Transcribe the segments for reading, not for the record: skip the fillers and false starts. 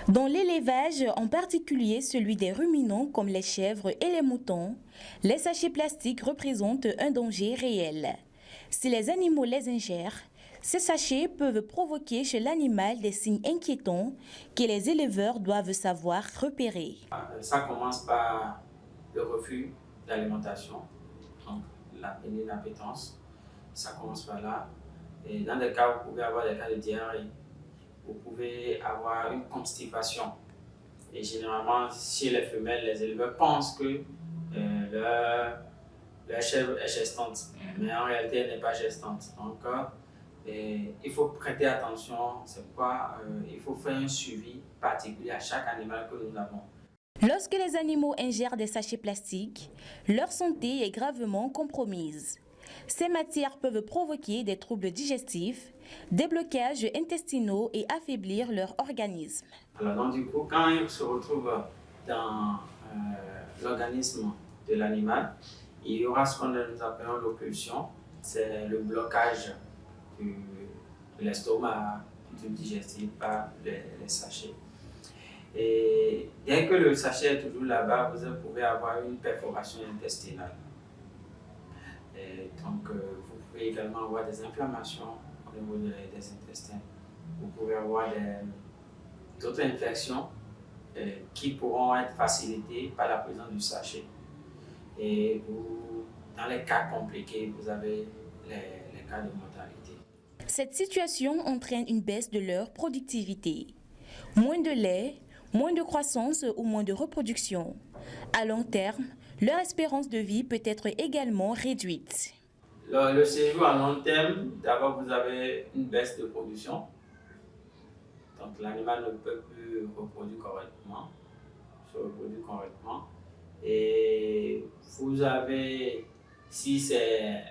Dans l'élevage, en particulier celui des ruminants comme les chèvres et les moutons, les sachets plastiques représentent un danger réel. Si les animaux les ingèrent, ces sachets peuvent provoquer chez l'animal des signes inquiétants que les éleveurs doivent savoir repérer. Ça commence par le refus d'alimentation, donc l'inappétence, ça commence par là. Et dans des cas, vous pouvez avoir des cas de diarrhée. Vous pouvez avoir une constipation. Et généralement, chez les femelles, les éleveurs pensent que leur chèvre est gestante, mais en réalité, elle n'est pas gestante. Donc, il faut prêter attention. C'est pourquoi il faut faire un suivi particulier à chaque animal que nous avons. Lorsque les animaux ingèrent des sachets plastiques, leur santé est gravement compromise. Ces matières peuvent provoquer des troubles digestifs, des blocages intestinaux et affaiblir leur organisme. Alors donc du coup, quand ils se retrouvent dans l'organisme de l'animal, il y aura ce que nous appelons l'occlusion. C'est le blocage de l'estomac, du tube digestif par les sachets. Et dès que le sachet est toujours là-bas, vous pouvez avoir une perforation intestinale. Et donc, vous pouvez également avoir des inflammations au niveau des intestins. Vous pouvez avoir d'autres infections qui pourront être facilitées par la présence du sachet. Et dans les cas compliqués, vous avez les cas de mortalité. Cette situation entraîne une baisse de leur productivité. Moins de lait, moins de croissance ou moins de reproduction. À long terme, leur espérance de vie peut être également réduite. Le séjour à long terme, d'abord vous avez une baisse de production. Donc l'animal ne peut plus se reproduire correctement. Et vous avez, si c'est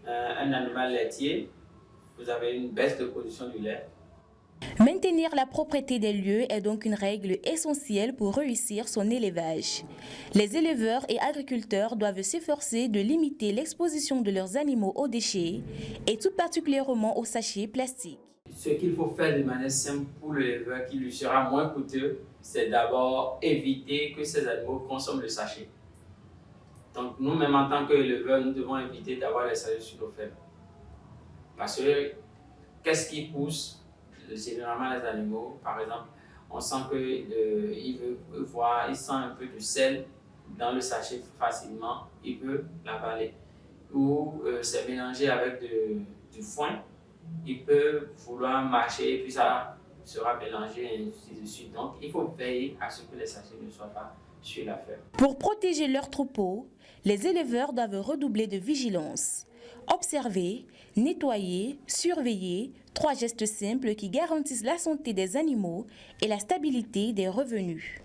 un animal laitier, vous avez une baisse de production du lait. Maintenir la propreté des lieux est donc une règle essentielle pour réussir son élevage. Les éleveurs et agriculteurs doivent s'efforcer de limiter l'exposition de leurs animaux aux déchets et tout particulièrement aux sachets plastiques. Ce qu'il faut faire de manière simple pour l'éleveur qui lui sera moins coûteux, c'est d'abord éviter que ces animaux consomment le sachet. Donc nous-mêmes en tant qu'éleveurs, nous devons éviter d'avoir les sachets sur nos fermes. Parce que qu'est-ce qui pousse généralement les animaux? Par exemple, on sent il sent un peu de sel dans le sachet facilement, il peut l'avaler. Ou c'est mélangé avec du foin, il peut vouloir marcher et puis ça sera mélangé et ainsi de suite. Donc il faut veiller à ce que les sachets ne soient pas sur la ferme. Pour protéger leurs troupeaux, les éleveurs doivent redoubler de vigilance. Observer, nettoyer, surveiller, 3 gestes simples qui garantissent la santé des animaux et la stabilité des revenus.